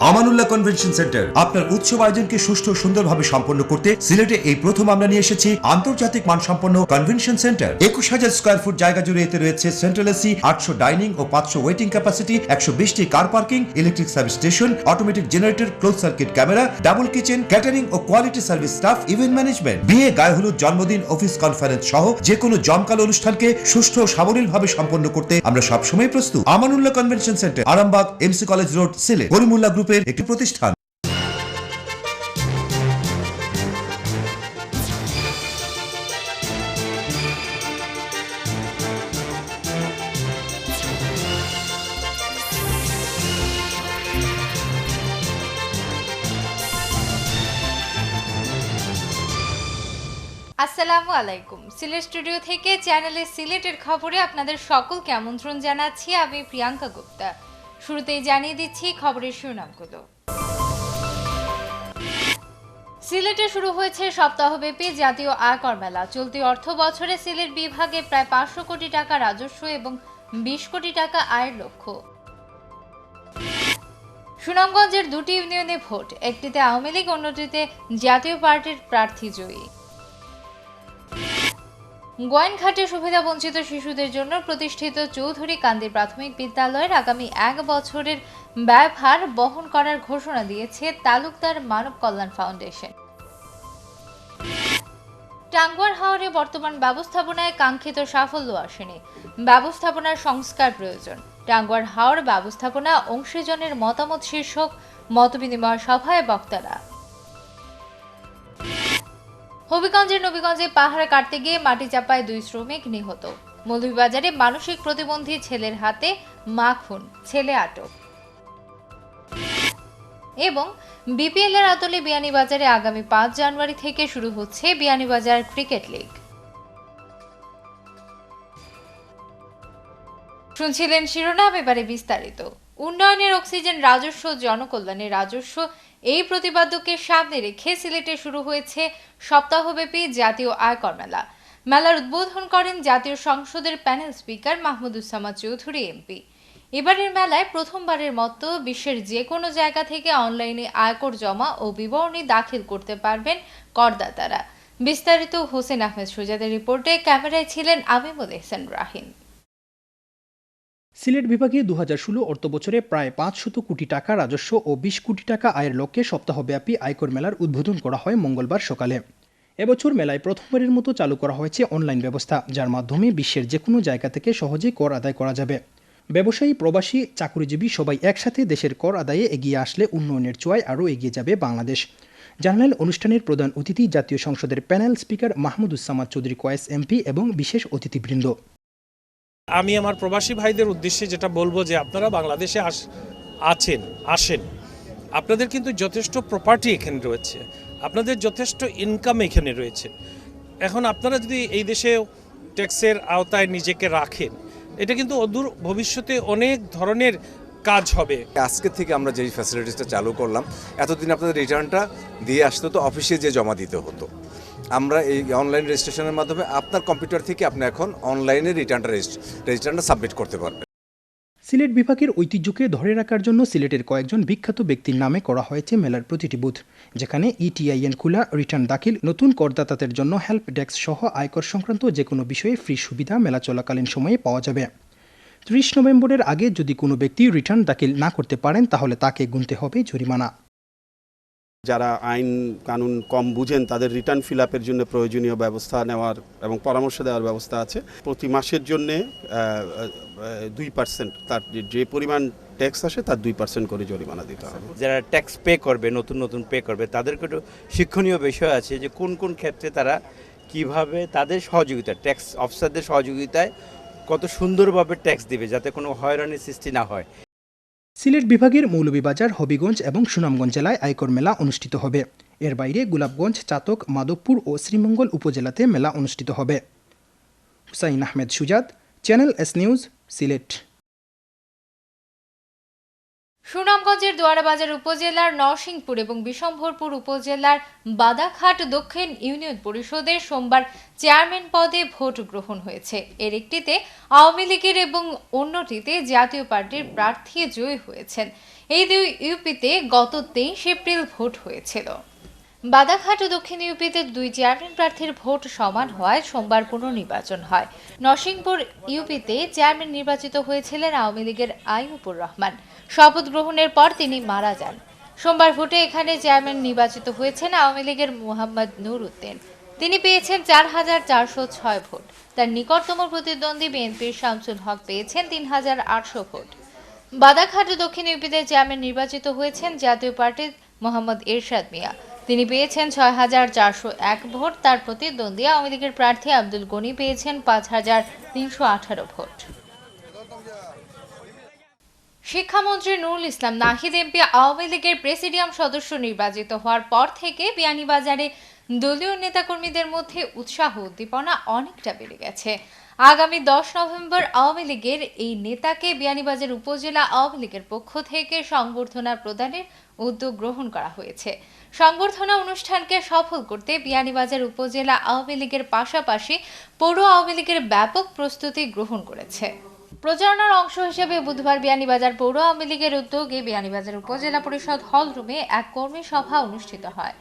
Amanullah convention centre আপনার উৎসব আয়োজনকে সুষ্ঠু ও সুন্দরভাবে সম্পন্ন করতে সিলেটে এই প্রথম আমরা নিয়ে এসেছি আন্তর্জাতিক মানসম্পন্ন কনভেনশন সেন্টার। 21,000 স্কয়ার ফুট জায়গা জুড়ে এতে রয়েছে সেন্ট্রাল এসি, 800 ডাইনিং ও 500 ওয়েটিং ক্যাপাসিটি, 120টি car parking, electric service station, automatic generator, close circuit camera, double kitchen, catering ও quality service staff, event management, বিয়ে, গায়ে হলুদ, জন্মদিন, অফিস কনফারেন্স সহ যে কোনো জমকালো অনুষ্ঠানকে সুষ্ঠু ও সাবলীলভাবে সম্পন্ন করতে আমরা সবসময় প্রস্তুত। Amanullah convention centre, Arambagh, MC college road, Sylhet. Karimullah গ্রুপের একটি প্রতিষ্ঠান। আসসালামু আলাইকুম। সিলেট স্টুডিও থেকে চ্যানেলে সিলেটের খবরে আপনাদের সকলকে আমন্ত্রণ জানাচ্ছি আমি প্রিয়াঙ্কা গুপ্তা। শুরুতেই জানিয়ে দিচ্ছি খবরের শিরোনামগুলো। সিলেটে শুরু হয়েছে সপ্তাহব্যাপী জাতীয় আয়কর মেলা। চলতি অর্থ বছরে সিলেট বিভাগে প্রায় 500 কোটি টাকা রাজস্ব এবং 20 কোটি টাকা আয়ের লক্ষ্য। সুনামগঞ্জের দুটি ইউনিয়নে ভোট, একটিতে আওয়ামী লীগ, অন্যটিতে জাতীয় পার্টির প্রার্থী জয়ী। গোয়েনঘাটে সুবিধাবঞ্চিত শিশুদের জন্য প্রতিষ্ঠিত চৌধুরী কান্দি প্রাথমিক বিদ্যালয়ের আগামী 1 বছরের ব্যয়ভার বহন করার ঘোষণা দিয়েছে তালুকদার মানব কল্যাণ ফাউন্ডেশন। টাঙ্গুয়ার হাওরে বর্তমান ব্যবস্থাপনায় কাঙ্ক্ষিত সাফল্য আসেনি, ব্যবস্থাপনার সংস্কার প্রয়োজন। টাঙ্গুয়ার হাওর ব্যবস্থাপনা অংশীজনের মতামত শীর্ষক মতবিনিময় সভায় বক্তারা। হবিগঞ্জের নবীগঞ্জে পাহাড় কাটতে গিয়ে মাটি চাপায় 2 শ্রমিক নিহত। মৌলভীবাজারে মানসিক প্রতিবন্ধী ছেলের হাতে মা খুন, ছেলে আটক। এবং বিপিএল এর আদলে বিয়ানীবাজারে আগামী 5 জানুয়ারি থেকে শুরু হচ্ছে বিয়ানীবাজার ক্রিকেট লিগ। শুনছিলেন শিরোনাম, এবারে বিস্তারিত। উন্নয়নের অক্সিজেন, রাজস্ব, জনকল্যাণের রাজস্ব, এই প্রতিপাদ্যকে সামনে রেখে সিলেটে শুরু হয়েছে সপ্তাহব্যাপী জাতীয় আয়কর মেলা। মেলার উদ্বোধন করেন জাতীয় সংসদের panel speaker Mahmuduzzaman Chowdhury MP. এবারের মেলায় প্রথমবারের মতো বিশ্বের যে কোনো জায়গা থেকে অনলাইনে আয়কর জমা ও বিবরণী দাখিল করতে পারবেন করদাতারা। বিস্তারিত হোসেন আহমেদ সুজাদের রিপোর্টে, ক্যামেরায় ছিলেন আমিমুল এহসান রাহিন। সিলেট বিভাগে 2016 অর্থবছরে প্রায় 500 কোটি টাকা রাজস্ব ও 20 কোটি টাকা আয়ের লক্ষ্যে সপ্তাহব্যাপী আয়কর মেলার উদ্বোধন করা হয় মঙ্গলবার সকালে। এবছর মেলায় প্রথমবারের মতো চালু করা হয়েছে অনলাইন ব্যবস্থা, যার মাধ্যমে বিশ্বের যে কোনো জায়গা থেকে সহজেই কর আদায় করা যাবে। ব্যবসায়ী, প্রবাসী, চাকুরিজীবী সবাই একসাথে দেশের কর আদায়ে এগিয়ে আসলে উন্নয়নের ছোঁয়ায় আরও এগিয়ে যাবে বাংলাদেশ। জানালেন অনুষ্ঠানের প্রধান অতিথি জাতীয় সংসদের panel speaker Mahmuduzzaman Chowdhury Koyes MP এবং বিশেষ অতিথিবৃন্দ। আমি আমার প্রবাসী ভাইদের উদ্দেশ্যে যেটা বলবো যে আপনারা বাংলাদেশে আসেন, আপনাদের কিন্তু যথেষ্ট প্রপার্টি এখানে রয়েছে, আপনাদের যথেষ্ট ইনকাম এখানে রয়েছে। এখন আপনারা যদি এই দেশে ট্যাক্সের আওতায় নিজেকে রাখেন, এটা কিন্তু অদূর ভবিষ্যতে অনেক ধরনের কাজ হবে। আজকে থেকে আমরা যেই ফ্যাসিলিটিসটা চালু করলাম, এতদিন আপনাদের রিটার্নটা দিয়ে আসতে হতো, অফিসে যে জমা দিতে হতো। আমরা এই অনলাইন রেজিস্ট্রেশনের মাধ্যমে আপনার কম্পিউটার থেকে আপনি এখন অনলাইনে রিটার্নটা সাবমিট করতে পারবেন। সিলেট বিভাগের ঐতিহ্যকে ধরে রাখার জন্য সিলেটের কয়েকজন বিখ্যাত ব্যক্তির নামে করা হয়েছে মেলার প্রতিটি বুথ, যেখানে ইটিআইএন খোলা, রিটার্ন দাখিল, নতুন করদাতাদের জন্য হেল্প ডেস্ক সহ আয়কর সংক্রান্ত যে কোনো বিষয়ে ফ্রি সুবিধা মেলা চলাকালীন সময়ে পাওয়া যাবে। 30 নভেম্বরের আগে যদি কোনো ব্যক্তি রিটার্ন দাখিল না করতে পারেন, তাহলে তাকে গুনতে হবে জরিমানা। যারা আইন কানুন কম বুঝেন, তাদের রিটার্ন ফিল আপের জন্য প্রয়োজনীয় ব্যবস্থা নেওয়ার এবং পরামর্শ দেওয়ার ব্যবস্থা আছে। প্রতি মাসের জন্য 2%, তার যে পরিমাণ ট্যাক্স আসে তার 2% করে জরিমানা দিতে হবে। যারা ট্যাক্স পে করবে, নতুন পে করবে, তাদেরকে একটু শিক্ষণীয় বিষয় আছে যে কোন কোন ক্ষেত্রে তারা কিভাবে তাদের সহযোগিতা, ট্যাক্স অফিসারদের সহযোগিতায় কত সুন্দরভাবে ট্যাক্স দিবে, যাতে কোনো হয়রানির সৃষ্টি না হয়। সিলেট বিভাগের মৌলভীবাজার, হবিগঞ্জ এবং সুনামগঞ্জ জেলায় আয়কর মেলা অনুষ্ঠিত হবে। এর বাইরে গোলাপগঞ্জ, চাতক, মাধবপুর ও শ্রীমঙ্গল উপজেলাতে মেলা অনুষ্ঠিত হবে। Hussain Ahmed Sujad, channel S news, Sylhet. সুনামগঞ্জের দোয়ারাবাজার উপজেলার নরসিংপুর এবং বিশম্ভরপুর উপজেলার বাদাঘাট দক্ষিণ ইউনিয়ন পরিষদের সোমবার চেয়ারম্যান পদে ভোট গ্রহণ হয়েছে। এর একটিতে আওয়ামী লীগের এবং অন্যটিতে জাতীয় পার্টির প্রার্থী জয়ী হয়েছেন। এই দুই ইউপিতে গত 23 এপ্রিল ভোট হয়েছিল। বাদাঘাট ও দক্ষিণ ইউপিতে দুই চেয়ারম্যান প্রার্থীর ভোট সমান হওয়ায় সোমবার পুনর্নির্বাচন হয়। নরসিংপুর ইউপিতে চেয়ারম্যান নির্বাচিত হয়েছিলেন আওয়ামী লীগের আইয়ুবুর রহমান। শপথ গ্রহণের পর তিনি মারা যান। সোমবার ভোটে এখানে চেয়ারম্যান নির্বাচিত হয়েছেন আওয়ামী লীগের মোহাম্মদ নুর উদ্দিন। তিনি পেয়েছেন ৪,৪০৬ ভোট। তার নিকটতম প্রতিদ্বন্দ্বী বিএনপির শামসুল হক পেয়েছেন ৩,৮০০ ভোট। বাদাঘাট ও দক্ষিণ ইউপিতে চেয়ারম্যান নির্বাচিত হয়েছেন জাতীয় পার্টির মোহাম্মদ এরশাদ মিয়া। তিনি পেয়েছেন ৬,৪০১ ভোট। তার প্রতিদ্বন্দ্বী আওয়ামী লীগের প্রার্থী আব্দুল গনি পেয়েছেন ৫,৩১৮ ভোট। শিক্ষামন্ত্রী নুরুল ইসলাম নাহিদ এমপি আওয়ামী লীগের প্রেসিডিয়াম সদস্য নির্বাচিত হওয়ার পর থেকে বিয়ানীবাজারে দলীয় নেতাকর্মীদের মধ্যে উৎসাহ উদ্দীপনা অনেকটা বেড়ে গেছে। আগামী 10 নভেম্বর আওয়ামী লীগের এই নেতাকে বিয়ানীবাজার উপজেলা আওয়ামী লীগের পক্ষ থেকে সংবর্ধনা প্রদানের উদ্যোগ গ্রহণ করা হয়েছে। সংবর্ধনা অনুষ্ঠানকে সফল করতে বিয়ানীবাজার উপজেলা আওয়ামী লীগের পাশাপাশি পৌর আওয়ামী লীগের ব্যাপক প্রস্তুতি গ্রহণ করেছে। প্রচারণার অংশ হিসেবে বুধবার বিয়ানীবাজার পৌর আওয়ামী লীগের উদ্যোগে বিয়ানীবাজার উপজেলা পরিষদ হল রুমে এক কর্মী সভা অনুষ্ঠিত হয়।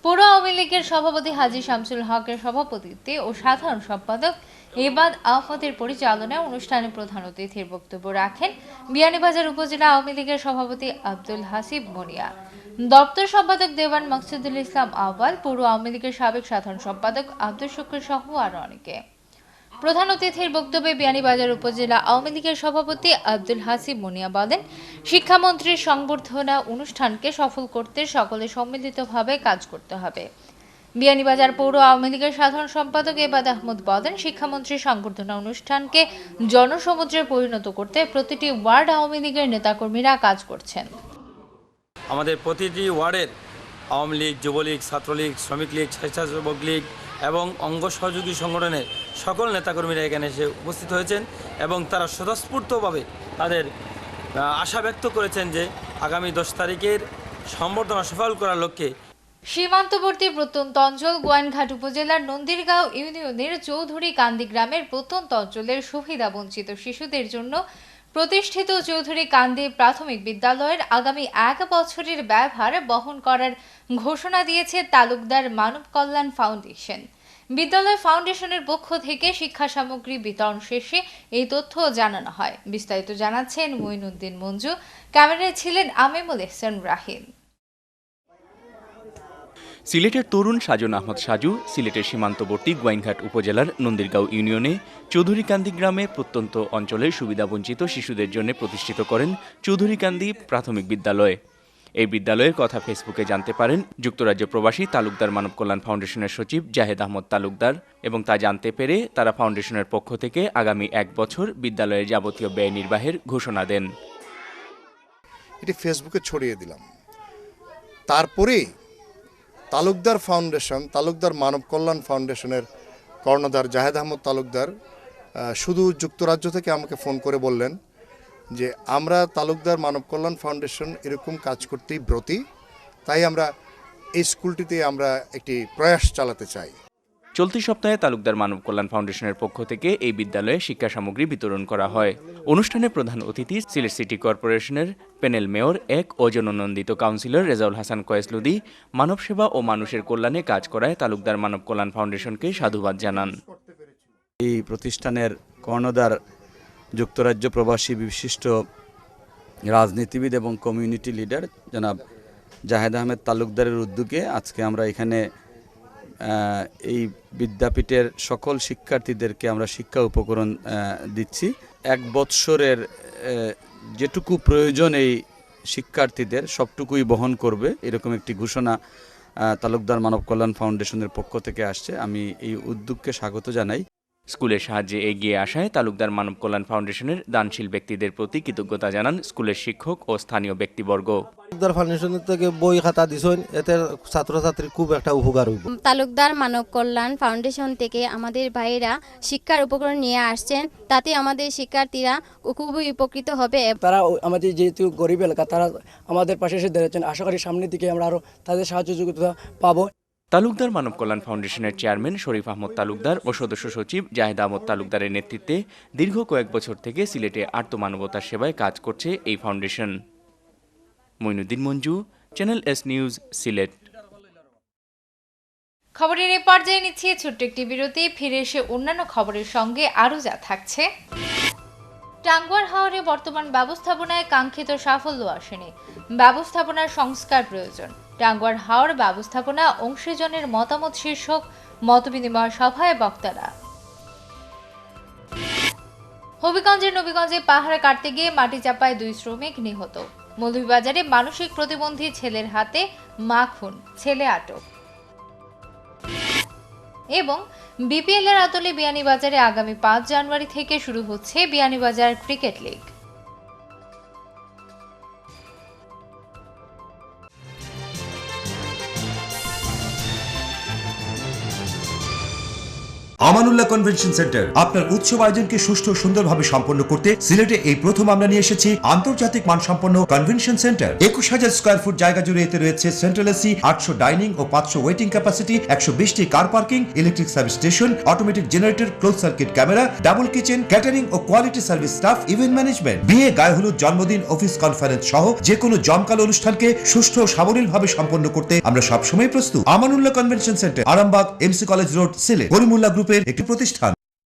পৌর আওয়ামী লীগের সভাপতি হাজী শামসুল হকের সভাপতিত্বে ও সাধারণ সম্পাদক এবাদ আহমদের পরিচালনায় অনুষ্ঠানে প্রধান অতিথির বক্তব্য রাখেন বিয়ানীবাজার উপজেলা আওয়ামী লীগের সভাপতি আব্দুল হাসিব মনিয়া, দপ্তর সম্পাদক দেওয়ান মাকসুদুল ইসলাম আওয়াল, পৌর আওয়ামী লীগের সাবেক সাধারণ সম্পাদক আব্দুল শুকুর সহ আরো অনেকে। প্রধান অতিথির বক্তব্যে বিয়ানীবাজার উপজেলা আওয়ামী লীগের সভাপতি আব্দুল হাসিব মুনিয়া বলেন, শিক্ষামন্ত্রীর সংবর্ধনা অনুষ্ঠানকে সফল করতে সকলে সম্মিলিতভাবে কাজ করতে হবে। বিয়ানীবাজার পৌর আওয়ামী লীগের সাধারণ সম্পাদক এবাদ আহমদ বলেন, শিক্ষামন্ত্রীর সংবর্ধনা অনুষ্ঠানকে জনসমুদ্রে পরিণত করতে প্রতিটি ওয়ার্ড আওয়ামী লীগের নেতাকর্মীরা কাজ করছেন। আমাদের প্রতিটি ওয়ার্ডের আওয়ামী লীগ, যুবলীগ, ছাত্রলীগ, শ্রমিক লীগ, স্বেচ্ছাসেবক লীগ এবং অঙ্গ সহযোগী সংগঠনের সকল নেতাকর্মীরা এখানে এসে উপস্থিত হয়েছেন এবং তারা স্বতঃস্ফূর্তভাবে তাদের আশা ব্যক্ত করেছেন যে আগামী 10 তারিখের সংবর্ধনা সফল করার লক্ষ্যে সীমান্তবর্তী প্রত্যন্ত অঞ্চল গোয়াইনঘাট উপজেলার নন্দীরগাঁও ইউনিয়নের চৌধুরী কান্দি গ্রামের প্রত্যন্ত অঞ্চলের সুবিধা বঞ্চিত শিশুদের জন্য প্রতিষ্ঠিত চৌধুরী কান্দি প্রাথমিক বিদ্যালয়ের আগামী 1 বছরের ব্যয়ভার বহন করার ঘোষণা দিয়েছে তালুকদার মানব কল্যাণ ফাউন্ডেশন। বিদ্যালয় ফাউন্ডেশনের পক্ষ থেকে শিক্ষা সামগ্রী বিতরণ শেষে এই তথ্য জানানো হয়। বিস্তারিত জানাচ্ছেন মঈনুদ্দিন মঞ্জু, ক্যামেরায় ছিলেন আমিমুল ইহসান রাহিন। সিলেটের তরুণ সাজন আহমদ সাজু সিলেটের সীমান্তবর্তী গোয়াইনঘাট উপজেলার নন্দীরগাঁও ইউনিয়নে চৌধুরীকান্দি গ্রামে প্রত্যন্ত অঞ্চলের সুবিধাবঞ্চিত শিশুদের জন্য প্রতিষ্ঠিত করেন চৌধুরীকান্দি প্রাথমিক বিদ্যালয়। এই বিদ্যালয়ের কথা ফেসবুকে জানতে পারেন যুক্তরাজ্য প্রবাসী তালুকদার মানব কল্যাণ ফাউন্ডেশনের সচিব জাহেদ আহমদ তালুকদার এবং তা জানতে পেরে তারা ফাউন্ডেশনের পক্ষ থেকে আগামী 1 বছর বিদ্যালয়ের যাবতীয় ব্যয় নির্বাহের ঘোষণা দেন। এটি ফেসবুকে ছড়িয়ে দিলাম। তারপরে তালুকদার ফাউন্ডেশন, তালুকদার মানব কল্যাণ ফাউন্ডেশনের কর্ণধার জাহেদ আহমদ তালুকদার শুধু যুক্তরাজ্য থেকে আমাকে ফোন করে বললেন যে আমরা তালুকদার মানব কল্যাণ ফাউন্ডেশন এরকম কাজ করতেই ব্রতী, তাই আমরা এই স্কুলটিতে আমরা একটি প্রয়াস চালাতে চাই। চলতি সপ্তাহে তালুকদার মানব কল্যাণ ফাউন্ডেশনের পক্ষ থেকে এই বিদ্যালয়ে শিক্ষা সামগ্রী বিতরণ করা হয়। অনুষ্ঠানে প্রধান অতিথি সিলেট সিটি কর্পোরেশনের প্যানেল মেয়র 1 ও জননন্দিত কাউন্সিলর রেজাউল হাসান কয়েসলুদি মানব সেবা ও মানুষের কল্যাণে কাজ করায় তালুকদার মানব কল্যাণ ফাউন্ডেশনকে সাধুবাদ জানান। এই প্রতিষ্ঠানের কর্ণধার যুক্তরাজ্য প্রবাসী বিশিষ্ট রাজনীতিবিদ এবং কমিউনিটি লিডার জনাব জাহেদ আহমেদ তালুকদারের উদ্যোগে আজকে আমরা এখানে এই বিদ্যাপীঠের সকল শিক্ষার্থীদেরকে আমরা শিক্ষা উপকরণ দিচ্ছি। 1 বৎসরের যেটুকু প্রয়োজন এই শিক্ষার্থীদের সবটুকুই বহন করবে, এরকম একটি ঘোষণা তালুকদার মানব কল্যাণ ফাউন্ডেশনের পক্ষ থেকে আসছে। আমি এই উদ্যোগকে স্বাগত জানাই। স্কুলের সাহায্যে এগিয়ে আসায় তালুকদার মানব কল্যাণ ফাউন্ডেশনের দানশীল ব্যক্তিদের প্রতি কৃতজ্ঞতা জানান স্কুলের শিক্ষক ও স্থানীয় ব্যক্তিবর্গ। তালুকদার ফাউন্ডেশনের থেকে বই খাতা দিছেন, এতে ছাত্রছাত্রীর খুব একটা উপকার হইব। তালুকদার মানব কল্যাণ ফাউন্ডেশন থেকে আমাদের ভাইয়েরা শিক্ষার উপকরণ নিয়ে আসছেন, তাতে আমাদের শিক্ষার্থীরা খুবই উপকৃত হবে। তারা আমাদের যেহেতু গরিব এলাকা, তারা আমাদের পাশে এসে দাঁড়িয়েছেন। আশা করি সামনের দিকে আমরা আরও তাদের সাহায্য সহযোগিতা পাবো। তালুকদার মানব কল্যাণ ফাউন্ডেশনের চেয়ারম্যান শরীফ আহমদ তালুকদার ও সদস্য সচিব জাহেদ আহমদ তালুকদারের নেতৃত্বে দীর্ঘ কয়েক বছর থেকে সিলেটে আর্তমানবতার সেবায় কাজ করছে এই foundation. Moinuddin Manju, channel S news, Sylhet. খবরের এ পর্যায়ে নিচ্ছে ছোট্ট একটি বিরতি, ফিরে এসে অন্যান্য খবরের সঙ্গে আরও যা থাকছে। টাঙ্গুয়ার হাওরে বর্তমান ব্যবস্থাপনায় কাঙ্ক্ষিত সাফল্য আসেনি, ব্যবস্থাপনার সংস্কার প্রয়োজন। টাঙ্গুয়ার হাওর ব্যবস্থাপনা অংশীজনের মতামত শীর্ষক মতবিনিময় সভায় বক্তারা। হবিগঞ্জের নবীগঞ্জে পাহাড় কাটতে গিয়ে মাটি চাপায় 2 শ্রমিক নিহত। মৌলভীবাজারে মানসিক প্রতিবন্ধী ছেলের হাতে মা খুন, ছেলে আটক। এবং বিপিএল এর আদলে বিয়ানীবাজারে আগামী 5 জানুয়ারি থেকে শুরু হচ্ছে Beanibazar cricket league. Amanullah convention centre আপনার উৎসব আয়োজনকে সুষ্ঠু ও সুন্দরভাবে সম্পন্ন করতে সিলেটে এই প্রথম আমরা নিয়ে এসেছি আন্তর্জাতিক মানসম্পন্ন কনভেনশন সেন্টার। 21,000 স্কয়ার ফুট জায়গা জুড়ে এতে রয়েছে সেন্ট্রাল এসি, 800 ডাইনিং ও 500 ওয়েটিং ক্যাপাসিটি, 120টি car parking, electric service station, automatic generator, close circuit camera, double kitchen, catering ও quality service staff, event management, বিয়ে, গায়ে হলুদ, জন্মদিন, অফিস কনফারেন্স সহ যে কোনো জমকালো অনুষ্ঠানকে সুষ্ঠু ও সাবলীলভাবে সম্পন্ন করতে আমরা সবসময় প্রস্তুত। Amanullah convention centre, Arambagh, MC college road, Sylhet. Karimullah গ্রুপের একটি প্রতিষ্ঠান।